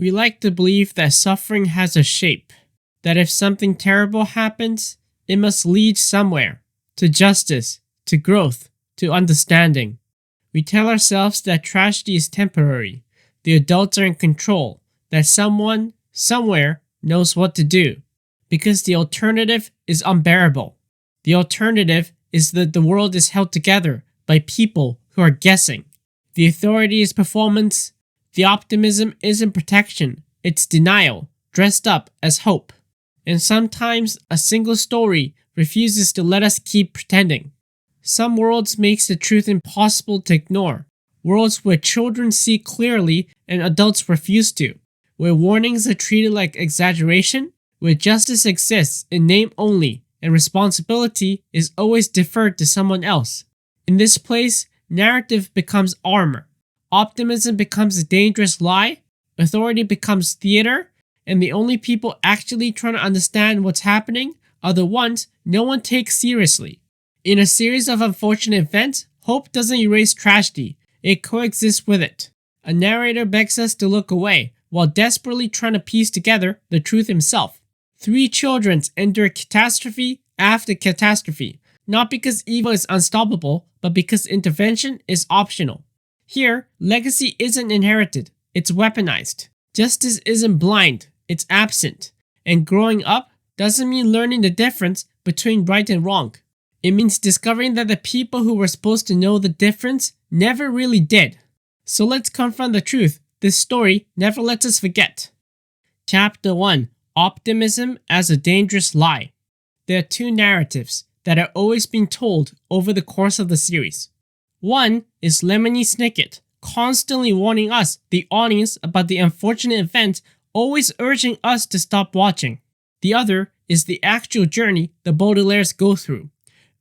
We like to believe that suffering has a shape, that if something terrible happens, it must lead somewhere, to justice, to growth, to understanding. We tell ourselves that tragedy is temporary, the adults are in control, that someone, somewhere, knows what to do, because the alternative is unbearable. The alternative is that the world is held together by people who are guessing. The authority is performance. The optimism isn't protection, it's denial, dressed up as hope. And sometimes a single story refuses to let us keep pretending. Some worlds makes the truth impossible to ignore. Worlds where children see clearly and adults refuse to. Where warnings are treated like exaggeration. Where justice exists in name only and responsibility is always deferred to someone else. In this place, narrative becomes armor. Optimism becomes a dangerous lie, authority becomes theater, and the only people actually trying to understand what's happening are the ones no one takes seriously. In a series of unfortunate events, hope doesn't erase tragedy, it coexists with it. A narrator begs us to look away, while desperately trying to piece together the truth himself. 3 children endure catastrophe after catastrophe, not because evil is unstoppable, but because intervention is optional. Here, legacy isn't inherited, it's weaponized. Justice isn't blind, it's absent. And growing up doesn't mean learning the difference between right and wrong. It means discovering that the people who were supposed to know the difference never really did. So let's confront the truth this story never lets us forget. Chapter 1. Optimism as a Dangerous Lie. There are 2 narratives that are always being told over the course of the series. One is Lemony Snicket, constantly warning us, the audience, about the unfortunate event, always urging us to stop watching. The other is the actual journey the Baudelaires go through.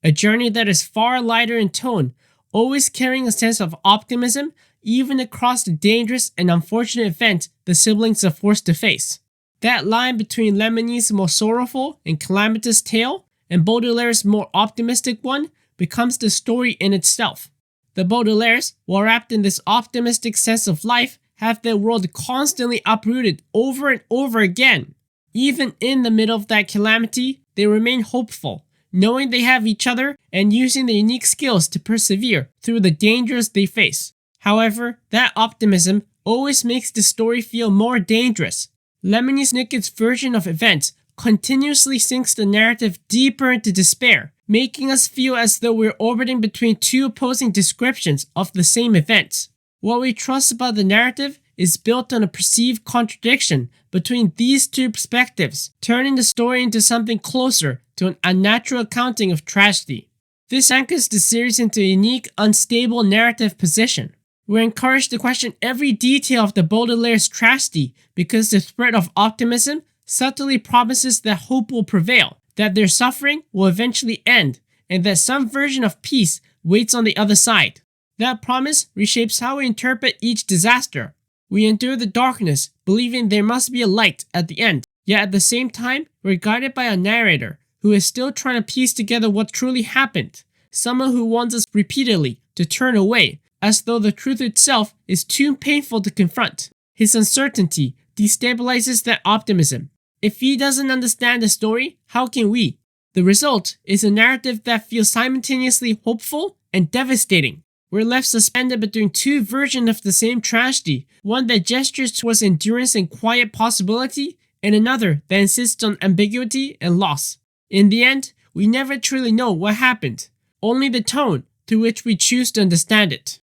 A journey that is far lighter in tone, always carrying a sense of optimism even across the dangerous and unfortunate event the siblings are forced to face. That line between Lemony's more sorrowful and calamitous tale and Baudelaire's more optimistic one becomes the story in itself. The Baudelaires, while wrapped in this optimistic sense of life, have their world constantly uprooted over and over again. Even in the middle of that calamity, they remain hopeful, knowing they have each other and using their unique skills to persevere through the dangers they face. However, that optimism always makes the story feel more dangerous. Lemony Snicket's version of events continuously sinks the narrative deeper into despair, making us feel as though we're orbiting between 2 opposing descriptions of the same events. What we trust about the narrative is built on a perceived contradiction between these 2 perspectives, turning the story into something closer to an unnatural accounting of tragedy. This anchors the series into a unique, unstable narrative position. We're encouraged to question every detail of the Baudelaire's tragedy because the threat of optimism subtly promises that hope will prevail, that their suffering will eventually end, and that some version of peace waits on the other side. That promise reshapes how we interpret each disaster. We endure the darkness, believing there must be a light at the end, yet at the same time, we're guided by a narrator who is still trying to piece together what truly happened, someone who wants us repeatedly to turn away, as though the truth itself is too painful to confront. His uncertainty destabilizes that optimism. If he doesn't understand the story, how can we? The result is a narrative that feels simultaneously hopeful and devastating. We're left suspended between 2 versions of the same tragedy, one that gestures towards endurance and quiet possibility, and another that insists on ambiguity and loss. In the end, we never truly know what happened, only the tone through which we choose to understand it.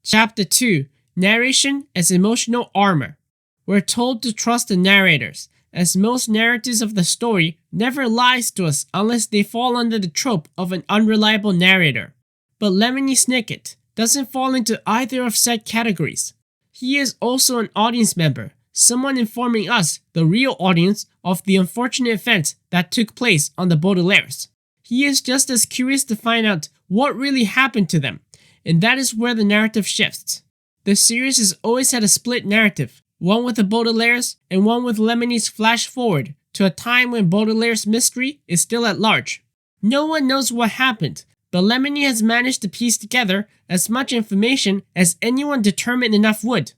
Chapter 2. Narration as Emotional Armor. We're told to trust the narrators, as most narratives of the story never lies to us unless they fall under the trope of an unreliable narrator. But Lemony Snicket doesn't fall into either of said categories. He is also an audience member, someone informing us, the real audience, of the unfortunate events that took place on the Baudelaires. He is just as curious to find out what really happened to them, and that is where the narrative shifts. The series has always had a split narrative, one with the Baudelaires and one with Lemony's flash forward to a time when Baudelaire's mystery is still at large. No one knows what happened, but Lemony has managed to piece together as much information as anyone determined enough would.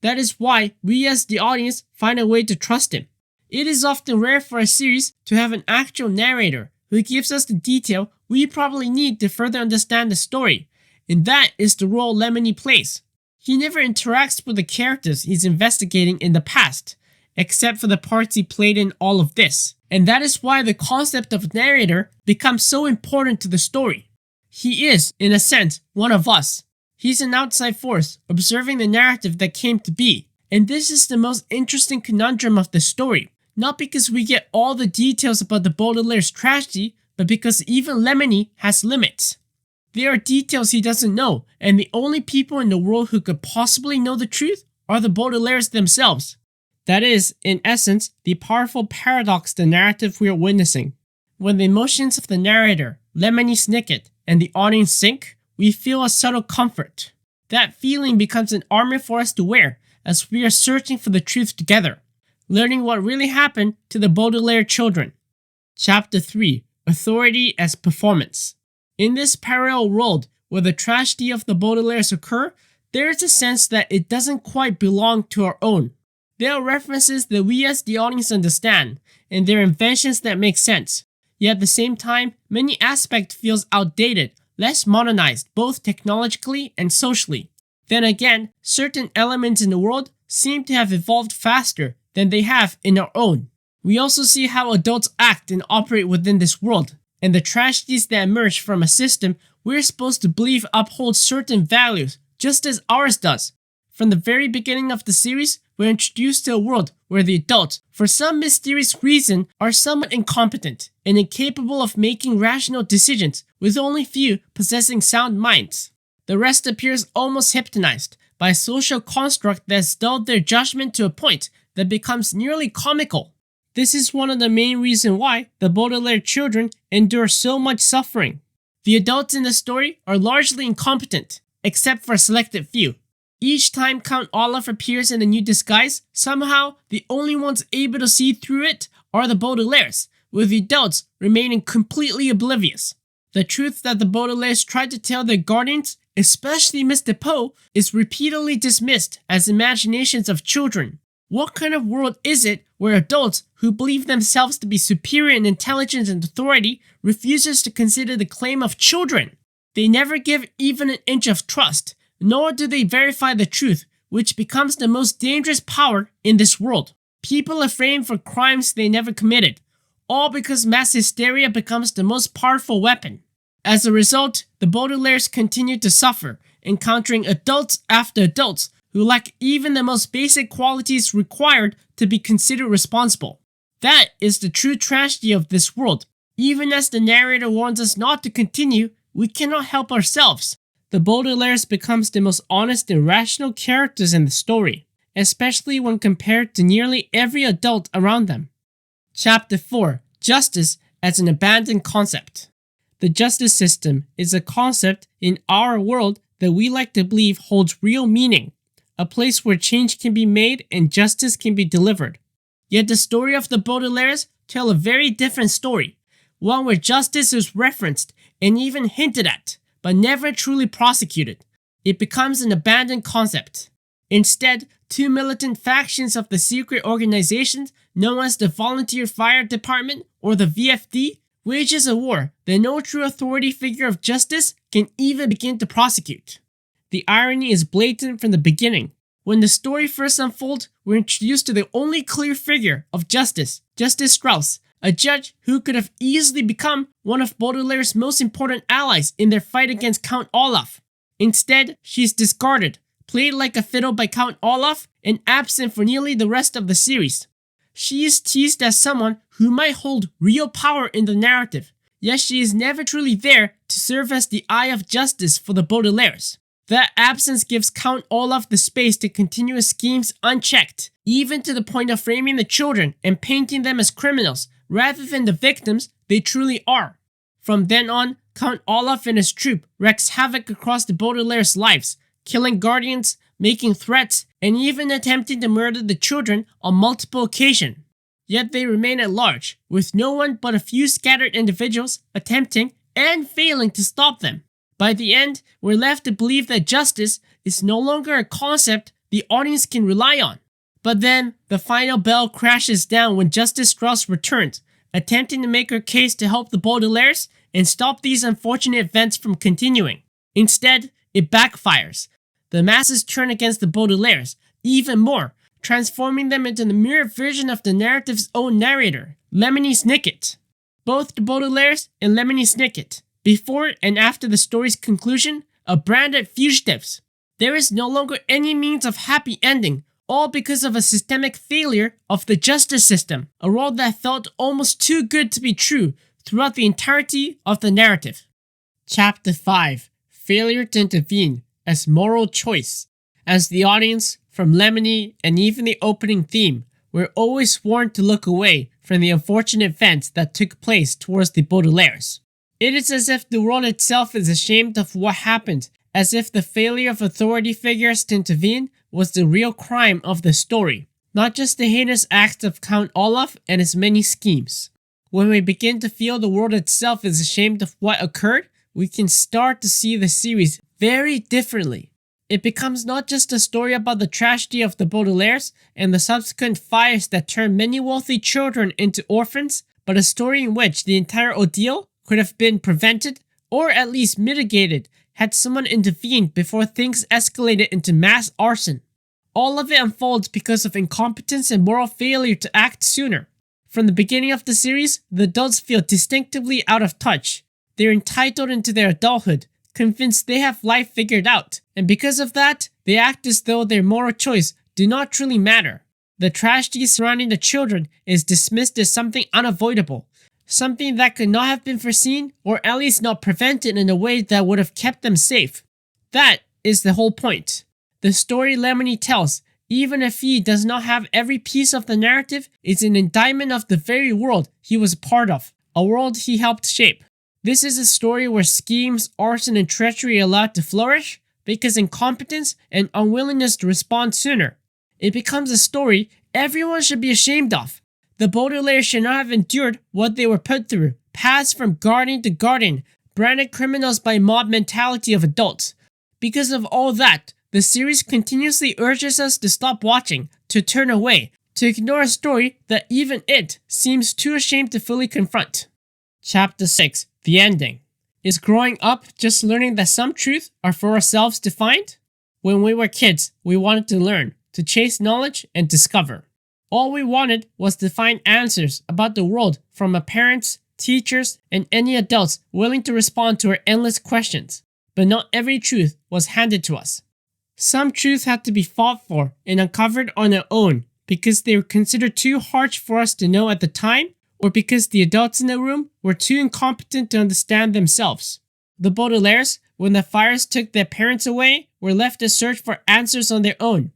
That is why we as the audience find a way to trust him. It is often rare for a series to have an actual narrator who gives us the detail we probably need to further understand the story, and that is the role Lemony plays. He never interacts with the characters he's investigating in the past, except for the parts he played in all of this, and that is why the concept of narrator becomes so important to the story. He is, in a sense, one of us. He's an outside force, observing the narrative that came to be, and this is the most interesting conundrum of the story, not because we get all the details about the Baudelaire's tragedy, but because even Lemony has limits. There are details he doesn't know, and the only people in the world who could possibly know the truth are the Baudelaires themselves. That is, in essence, the powerful paradox the narrative we are witnessing. When the emotions of the narrator, Lemony Snicket, and the audience sync, we feel a subtle comfort. That feeling becomes an armor for us to wear as we are searching for the truth together, learning what really happened to the Baudelaire children. Chapter 3: Authority as Performance. In this parallel world where the tragedy of the Baudelaires occur, there is a sense that it doesn't quite belong to our own. There are references that we as the audience understand, and there are inventions that make sense. Yet at the same time, many aspects feels outdated, less modernized, both technologically and socially. Then again, certain elements in the world seem to have evolved faster than they have in our own. We also see how adults act and operate within this world, and the tragedies that emerge from a system we're supposed to believe upholds certain values, just as ours does. From the very beginning of the series, we're introduced to a world where the adults, for some mysterious reason, are somewhat incompetent and incapable of making rational decisions, with only few possessing sound minds. The rest appears almost hypnotized by a social construct that has dulled their judgment to a point that becomes nearly comical. This is one of the main reasons why the Baudelaire children endure so much suffering. The adults in the story are largely incompetent, except for a selected few. Each time Count Olaf appears in a new disguise, somehow the only ones able to see through it are the Baudelaires, with the adults remaining completely oblivious. The truth that the Baudelaires tried to tell their guardians, especially Mr. Poe, is repeatedly dismissed as imaginations of children. What kind of world is it where adults who believe themselves to be superior in intelligence and authority refuses to consider the claim of children? They never give even an inch of trust, nor do they verify the truth, which becomes the most dangerous power in this world. People are framed for crimes they never committed, all because mass hysteria becomes the most powerful weapon. As a result, the Baudelaires continue to suffer, encountering adults after adults who lack even the most basic qualities required to be considered responsible. That is the true tragedy of this world. Even as the narrator warns us not to continue, we cannot help ourselves. The Baudelaires becomes the most honest and rational characters in the story, especially when compared to nearly every adult around them. Chapter 4: Justice as an Abandoned Concept. The justice system is a concept in our world that we like to believe holds real meaning, a place where change can be made and justice can be delivered. Yet the story of the Baudelaires tell a very different story, one where justice is referenced and even hinted at, but never truly prosecuted. It becomes an abandoned concept. Instead, two militant factions of the secret organization known as the Volunteer Fire Department or the VFD wages a war that no true authority figure of justice can even begin to prosecute. The irony is blatant from the beginning. When the story first unfolds, we're introduced to the only clear figure of justice, Justice Strauss, a judge who could have easily become one of Baudelaire's most important allies in their fight against Count Olaf. Instead, she's discarded, played like a fiddle by Count Olaf, and absent for nearly the rest of the series. She is teased as someone who might hold real power in the narrative, yet she is never truly there to serve as the eye of justice for the Baudelaires. That absence gives Count Olaf the space to continue his schemes unchecked, even to the point of framing the children and painting them as criminals, rather than the victims they truly are. From then on, Count Olaf and his troop wreaks havoc across the Baudelaires' lives, killing guardians, making threats, and even attempting to murder the children on multiple occasions. Yet they remain at large, with no one but a few scattered individuals attempting and failing to stop them. By the end, we're left to believe that justice is no longer a concept the audience can rely on. But then, the final bell crashes down when Justice Strauss returns, attempting to make her case to help the Baudelaires and stop these unfortunate events from continuing. Instead, it backfires. The masses turn against the Baudelaires even more, transforming them into the mirror version of the narrative's own narrator, Lemony Snicket. Both the Baudelaires and Lemony Snicket, before and after the story's conclusion, are branded fugitives. There is no longer any means of happy ending, all because of a systemic failure of the justice system, a role that felt almost too good to be true throughout the entirety of the narrative. Chapter 5: Failure to Intervene as Moral Choice. As the audience, from Lemony and even the opening theme, we're always warned to look away from the unfortunate events that took place towards the Baudelaires. It is as if the world itself is ashamed of what happened, as if the failure of authority figures to intervene was the real crime of the story, not just the heinous acts of Count Olaf and his many schemes. When we begin to feel the world itself is ashamed of what occurred, we can start to see the series very differently. It becomes not just a story about the tragedy of the Baudelaires and the subsequent fires that turned many wealthy children into orphans, but a story in which the entire ordeal could have been prevented or at least mitigated had someone intervened before things escalated into mass arson. All of it unfolds because of incompetence and moral failure to act sooner. From the beginning of the series, the adults feel distinctively out of touch. They're entitled into their adulthood, convinced they have life figured out, and because of that, they act as though their moral choice do not truly matter. The tragedy surrounding the children is dismissed as something unavoidable, something that could not have been foreseen or at least not prevented in a way that would have kept them safe. That is the whole point. The story Lemony tells, even if he does not have every piece of the narrative, is an indictment of the very world he was a part of, a world he helped shape. This is a story where schemes, arson, and treachery are allowed to flourish because incompetence and unwillingness to respond sooner. It becomes a story everyone should be ashamed of. The Baudelaires should not have endured what they were put through, passed from guardian to guardian, branded criminals by mob mentality of adults. Because of all that, the series continuously urges us to stop watching, to turn away, to ignore a story that even it seems too ashamed to fully confront. Chapter 6: The Ending. Is growing up just learning that some truths are for ourselves to find? When we were kids, we wanted to learn, to chase knowledge and discover. All we wanted was to find answers about the world from our parents, teachers, and any adults willing to respond to our endless questions. But not every truth was handed to us. Some truths had to be fought for and uncovered on their own because they were considered too harsh for us to know at the time, or because the adults in the room were too incompetent to understand themselves. The Baudelaires, when the fires took their parents away, were left to search for answers on their own.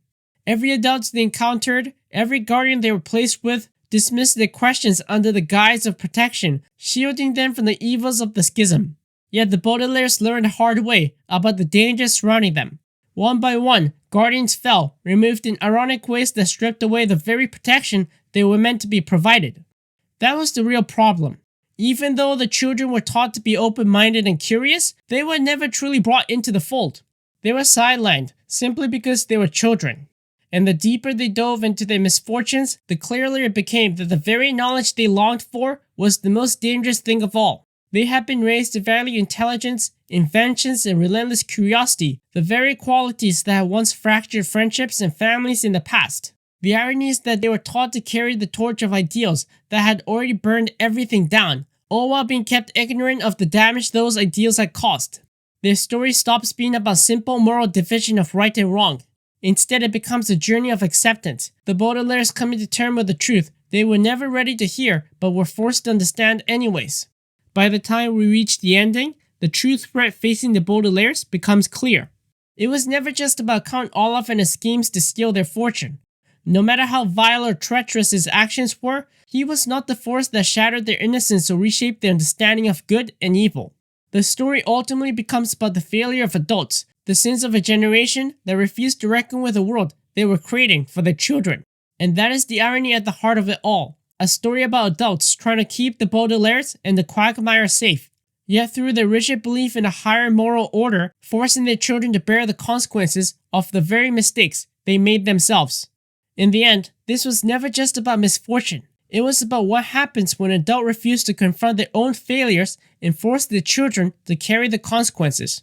Every adult they encountered, every guardian they were placed with, dismissed their questions under the guise of protection, shielding them from the evils of the schism. Yet the Baudelaires learned the hard way about the dangers surrounding them. One by one, guardians fell, removed in ironic ways that stripped away the very protection they were meant to be provided. That was the real problem. Even though the children were taught to be open-minded and curious, they were never truly brought into the fold. They were sidelined, simply because they were children. And the deeper they dove into their misfortunes, the clearer it became that the very knowledge they longed for was the most dangerous thing of all. They had been raised to value intelligence, inventions, and relentless curiosity, the very qualities that had once fractured friendships and families in the past. The irony is that they were taught to carry the torch of ideals that had already burned everything down, all while being kept ignorant of the damage those ideals had caused. Their story stops being about simple moral division of right and wrong. Instead, it becomes a journey of acceptance, the Baudelaires coming to terms with the truth they were never ready to hear but were forced to understand anyways. By the time we reach the ending, the true threat facing the Baudelaires becomes clear. It was never just about Count Olaf and his schemes to steal their fortune. No matter how vile or treacherous his actions were, he was not the force that shattered their innocence or reshaped their understanding of good and evil. The story ultimately becomes about the failure of adults, the sins of a generation that refused to reckon with the world they were creating for their children. And that is the irony at the heart of it all. A story about adults trying to keep the Baudelaires and the Quagmire safe, yet through their rigid belief in a higher moral order, forcing their children to bear the consequences of the very mistakes they made themselves. In the end, this was never just about misfortune. It was about what happens when adults refuse to confront their own failures and force their children to carry the consequences.